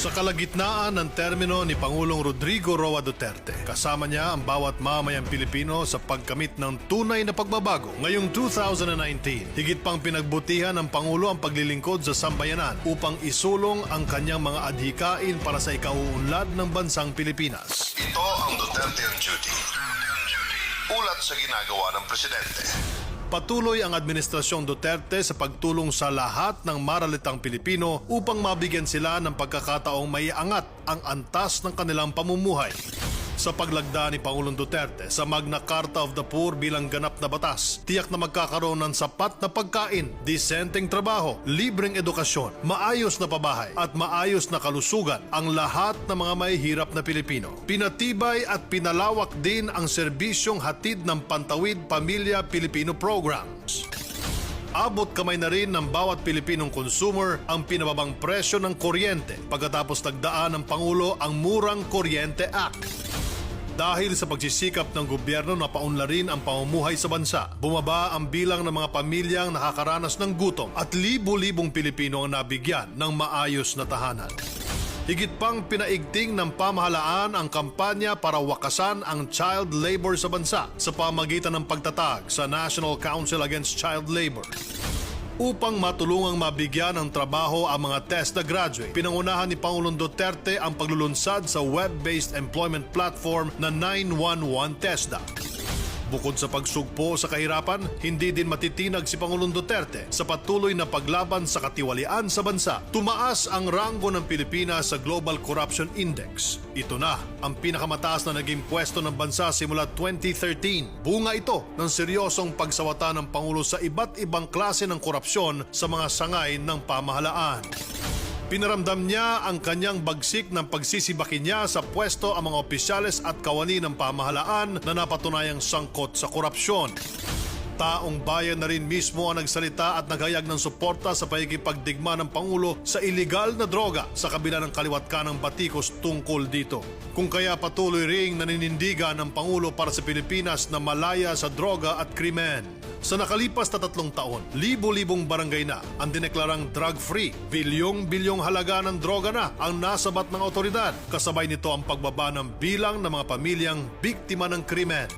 Sa kalagitnaan ng termino ni Pangulong Rodrigo Roa Duterte, kasama niya ang bawat mamayang Pilipino sa pagkamit ng tunay na pagbabago. Ngayong 2019, higit pang pinagbutihan ng Pangulo ang paglilingkod sa sambayanan upang isulong ang kanyang mga adhikain para sa ikauunlad ng bansang Pilipinas. Ito ang Duterte on Duty. Ulat sa ginagawa ng Presidente. Patuloy ang Administrasyong Duterte sa pagtulong sa lahat ng maralitang Pilipino upang mabigyan sila ng pagkakataong maiangat ang antas ng kanilang pamumuhay. Sa paglagda ni Pangulong Duterte sa Magna Carta of the Poor bilang ganap na batas, tiyak na magkakaroon ng sapat na pagkain, disenteng trabaho, libreng edukasyon, maayos na pabahay at maayos na kalusugan ang lahat ng mga mahihirap na Pilipino. Pinatibay at pinalawak din ang serbisyong hatid ng Pantawid Pamilya Pilipino Programs. Abot kamay na rin ng bawat Pilipinong consumer ang pinababang presyo ng kuryente pagkatapos nagdaan ng Pangulo ang Murang Kuryente Act. Dahil sa pagsisikap ng gobyerno na paunlarin ang pamumuhay sa bansa, bumaba ang bilang ng mga pamilyang nakakaranas ng gutom at libo-libong Pilipino ang nabigyan ng maayos na tahanan. Higit pang pinaigting ng pamahalaan ang kampanya para wakasan ang child labor sa bansa sa pamagitan ng pagtatag sa National Council Against Child Labor. Upang matulungang mabigyan ng trabaho ang mga TESDA graduate, pinangunahan ni Pangulong Duterte ang paglulunsad sa web-based employment platform na 911 TESDA. Bukod sa pagsugpo sa kahirapan, hindi din matitinag si Pangulong Duterte sa patuloy na paglaban sa katiwalian sa bansa. Tumaas ang ranggo ng Pilipinas sa Global Corruption Index. Ito na ang pinakamataas na naging pwesto ng bansa simula 2013. Bunga ito ng seryosong pagsawata ng Pangulo sa iba't ibang klase ng korupsyon sa mga sangay ng pamahalaan. Pinaramdam niya ang kanyang bagsik ng pagsisibaki niya sa pwesto ang mga opisyales at kawani ng pamahalaan na napatunayang sangkot sa korupsyon. Taong bayan na rin mismo ang nagsalita at naghayag ng suporta sa pakikipagdigma ng Pangulo sa iligal na droga sa kabila ng kaliwat ng batikos tungkol dito. Kung kaya patuloy ring naninindigan ng Pangulo para sa Pilipinas na malaya sa droga at krimen. Sa nakalipas na 3 taon, libo-libong barangay na ang dineklarang drug-free. Bilyong-bilyong halaga ng droga na ang nasabat ng otoridad. Kasabay nito ang pagbaba ng bilang ng mga pamilyang biktima ng krimen.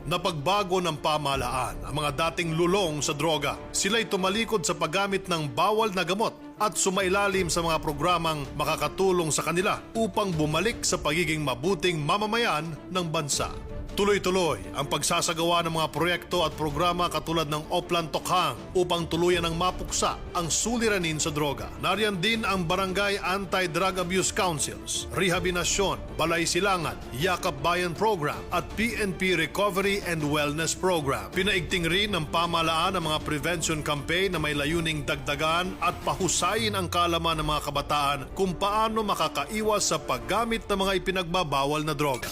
Napagbago ng pamahalaan ang mga dating lulong sa droga. Sila'y tumalikod sa paggamit ng bawal na gamot at sumailalim sa mga programang makakatulong sa kanila upang bumalik sa pagiging mabuting mamamayan ng bansa. Tuloy-tuloy ang pagsasagawa ng mga proyekto at programa katulad ng Oplan Tokhang upang tuluyan ng mapuksa ang suliranin sa droga. Nariyan din ang Barangay Anti-Drug Abuse Councils, Rehabilitasyon, Balay Silangan, Yakap Bayan Program at PNP Recovery and Wellness Program. Pinaigting rin ng pamahalaan ang mga prevention campaign na may layuning dagdagan at pahusayin ang kaalaman ng mga kabataan kung paano makakaiwas sa paggamit ng mga ipinagbabawal na droga.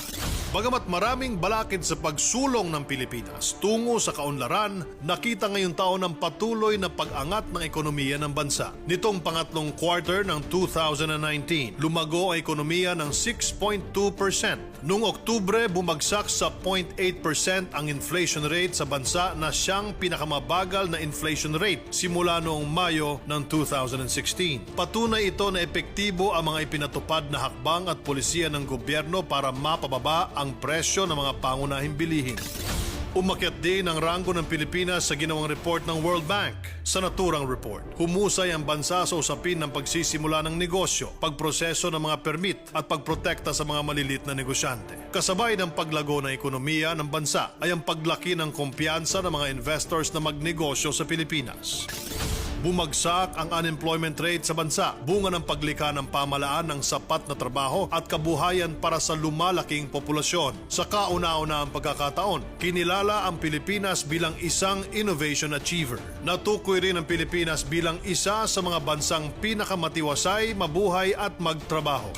Bagamat maraming balakid sa pagsulong ng Pilipinas tungo sa kaunlaran, nakita ngayong taon ang patuloy na pag-angat ng ekonomiya ng bansa. Nitong pangatlong quarter ng 2019, lumago ang ekonomiya ng 6.2%. Noong Oktubre, bumagsak sa 0.8% ang inflation rate sa bansa na siyang pinakamabagal na inflation rate simula noong Mayo ng 2016. Patunay ito na epektibo ang mga ipinatupad na hakbang at polisiya ng gobyerno para mapababa ang presyo ng mga pangunahing bilihin. Umakyat din ang ranggo ng Pilipinas sa ginawang report ng World Bank. Sa naturang report, humusay ang bansa sa usapin ng pagsisimula ng negosyo, pagproseso ng mga permit at pagprotekta sa mga malilit na negosyante. Kasabay ng paglago ng ekonomiya ng bansa ay ang paglaki ng kumpiyansa ng mga investors na magnegosyo sa Pilipinas. Bumagsak ang unemployment rate sa bansa, bunga ng paglikha ng pamahalaan ng sapat na trabaho at kabuhayan para sa lumalaking populasyon. Sa kauna-unahang pagkakataon, kinilala ang Pilipinas bilang isang innovation achiever. Natukoy rin ang Pilipinas bilang isa sa mga bansang pinakamatiwasay, mabuhay at magtrabaho.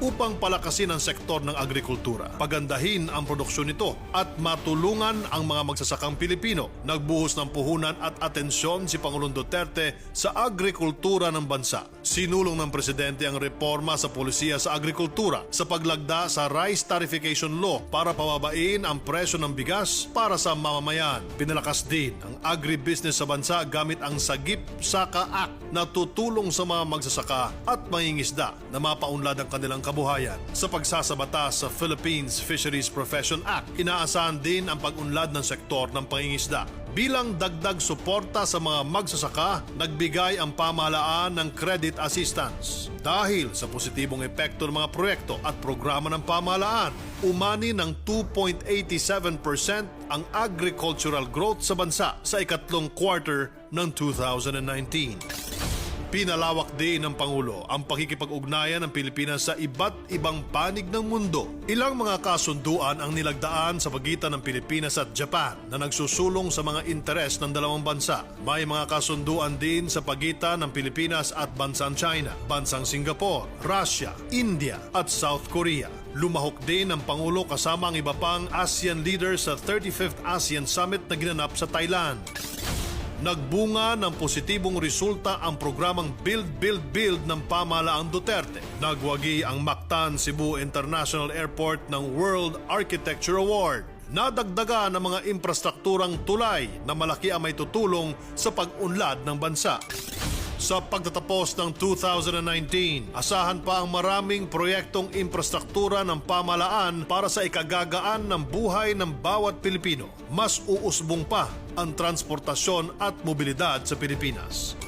upang palakasin ang sektor ng agrikultura, pagandahin ang produksyon nito at matulungan ang mga magsasakang Pilipino. Nagbuhos ng puhunan at atensyon si Pangulong Duterte sa agrikultura ng bansa. Sinulong ng presidente ang reforma sa polisiya sa agrikultura sa paglagda sa Rice Tarification Law para pababain ang presyo ng bigas para sa mamamayan. Pinalakas din ang agribusiness sa bansa gamit ang Sagip Saka Act na tutulong sa mga magsasaka at mangingisda na mapaunlad ang kanilang kabuhayan. Sa pagsasabata sa Philippines Fisheries Profession Act, inaasahan din ang pag-unlad ng sektor ng pangingisda. Bilang dagdag suporta sa mga magsasaka, nagbigay ang pamahalaan ng credit assistance. Dahil sa positibong epekto ng mga proyekto at programa ng pamahalaan, umani ng 2.87% ang agricultural growth sa bansa sa ikatlong quarter ng 2019. Pinalawak din ng Pangulo ang pakikipag-ugnayan ng Pilipinas sa iba't ibang panig ng mundo. Ilang mga kasunduan ang nilagdaan sa pagitan ng Pilipinas at Japan na nagsusulong sa mga interes ng dalawang bansa. May mga kasunduan din sa pagitan ng Pilipinas at bansang China, bansang Singapore, Russia, India at South Korea. Lumahok din ang Pangulo kasama ang iba pang ASEAN leaders sa 35th ASEAN Summit na ginanap sa Thailand. Nagbunga ng positibong resulta ang programang Build, Build, Build ng pamahalaang Duterte. Nagwagi ang Mactan Cebu International Airport ng World Architecture Award. Nadagdaga ng mga infrastrukturang tulay na malaki ang may tutulong sa pag-unlad ng bansa. Sa pagtatapos ng 2019, asahan pa ang maraming proyektong infrastruktura ng pamahalaan para sa ikagagaan ng buhay ng bawat Pilipino. Mas uusbong pa ang transportasyon at mobilidad sa Pilipinas.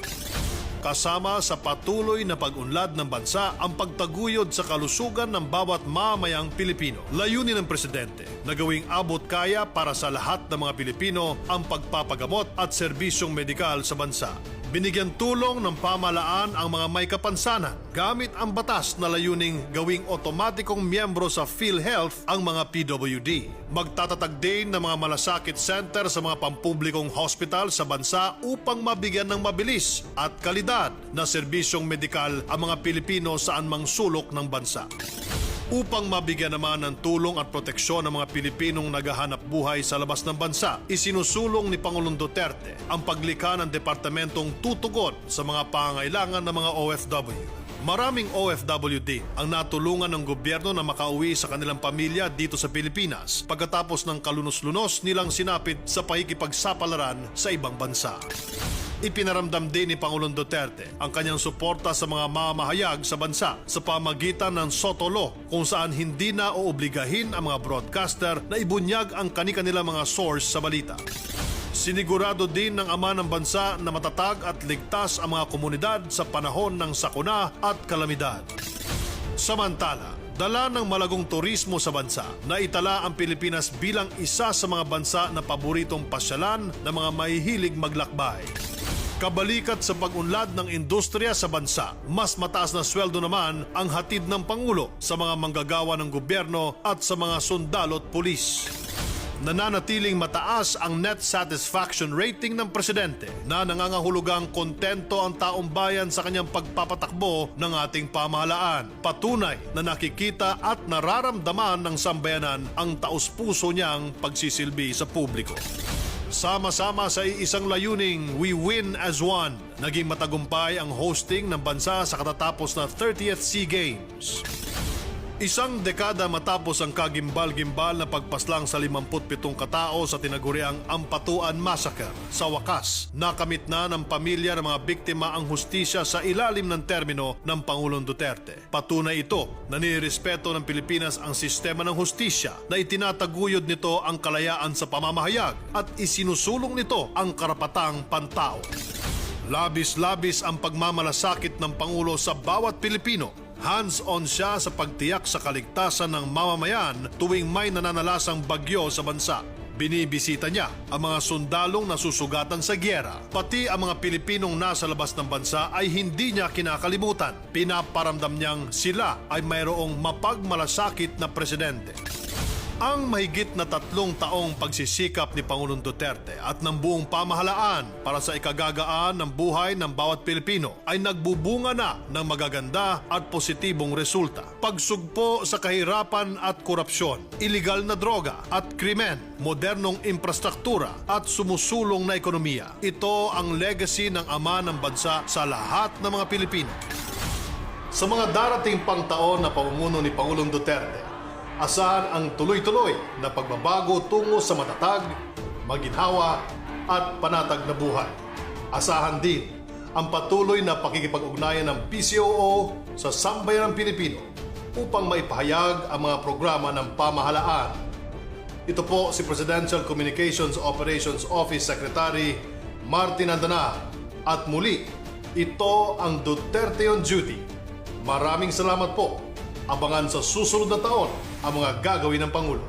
Kasama sa patuloy na pag-unlad ng bansa ang pagtaguyod sa kalusugan ng bawat mamayang Pilipino. Layunin ng Presidente na gawing abot kaya para sa lahat ng mga Pilipino ang pagpapagamot at serbisyong medikal sa bansa. Binigyan tulong ng pamahalaan ang mga may kapansanan gamit ang batas na layuning gawing otomatikong miyembro sa PhilHealth ang mga PWD. Magtatatag din ng mga malasakit center sa mga pampublikong hospital sa bansa upang mabigyan ng mabilis at kalidad na serbisyong medikal ang mga Pilipino sa anumang sulok ng bansa. Upang mabigyan naman ng tulong at proteksyon ng mga Pilipinong naghahanap buhay sa labas ng bansa, isinusulong ni Pangulong Duterte ang paglikha ng departamentong tutugon sa mga pangangailangan ng mga OFW. Maraming OFW din ang natulungan ng gobyerno na makauwi sa kanilang pamilya dito sa Pilipinas pagkatapos ng kalunos-lunos nilang sinapit sa pakikipagsapalaran sa ibang bansa. Ipinaramdam din ni Pangulong Duterte ang kanyang suporta sa mga mamahayag sa bansa sa pamagitan ng Soto Law kung saan hindi na oobligahin ang mga broadcaster na ibunyag ang kani-kanilang mga source sa balita. Sinigurado din ng ama ng bansa na matatag at ligtas ang mga komunidad sa panahon ng sakuna at kalamidad. Samantala, dala ng malagong turismo sa bansa na itala ang Pilipinas bilang isa sa mga bansa na paboritong pasyalan ng mga mahihilig maglakbay. Kabalikat sa pag-unlad ng industriya sa bansa, mas mataas na sweldo naman ang hatid ng Pangulo sa mga manggagawa ng gobyerno at sa mga sundalo at pulis. Nananatiling mataas ang net satisfaction rating ng presidente na nangangahulugang kontento ang taong bayan sa kanyang pagpapatakbo ng ating pamahalaan. Patunay na nakikita at nararamdaman ng sambayanan ang taus-puso niyang pagsisilbi sa publiko. Sama-sama sa iisang layuning, we win as one. Naging matagumpay ang hosting ng bansa sa katatapos na 30th SEA Games. Isang dekada matapos ang kagimbal-gimbal na pagpaslang sa 57 katao sa tinaguriang Ampatuan Massacre, sa wakas, nakamit na ng pamilya ng mga biktima ang hustisya sa ilalim ng termino ng Pangulong Duterte. Patunay ito na nirespeto ng Pilipinas ang sistema ng hustisya na itinataguyod nito ang kalayaan sa pamamahayag at isinusulong nito ang karapatang pantao. Labis-labis ang pagmamalasakit ng Pangulo sa bawat Pilipino. Hands-on siya sa pagtiyak sa kaligtasan ng mamamayan tuwing may nananalasang bagyo sa bansa. Binibisita niya ang mga sundalong nasusugatan sa gyera. Pati ang mga Pilipinong nasa labas ng bansa ay hindi niya kinakalimutan. Pinaparamdam niyang sila ay mayroong mapagmalasakit na presidente. Ang mahigit na 3 taong pagsisikap ni Pangulong Duterte at ng buong pamahalaan para sa ikagagaan ng buhay ng bawat Pilipino ay nagbubunga na ng magaganda at positibong resulta. Pagsugpo sa kahirapan at korupsyon, iligal na droga at krimen, modernong infrastruktura at sumusulong na ekonomiya. Ito ang legacy ng ama ng bansa sa lahat ng mga Pilipino. Sa mga darating pang taon na pamumuno ni Pangulong Duterte, asahan ang tuloy-tuloy na pagbabago tungo sa matatag, maginhawa at panatag na buhay. Asahan din ang patuloy na pakikipag-ugnayan ng PCOO sa sambayanang Pilipino upang maipahayag ang mga programa ng pamahalaan. Ito po si Presidential Communications Operations Office Secretary Martin Andana. At muli, ito ang Duterte on Duty. Maraming salamat po. Abangan sa susunod na taon ang mga gagawin ng Pangulo.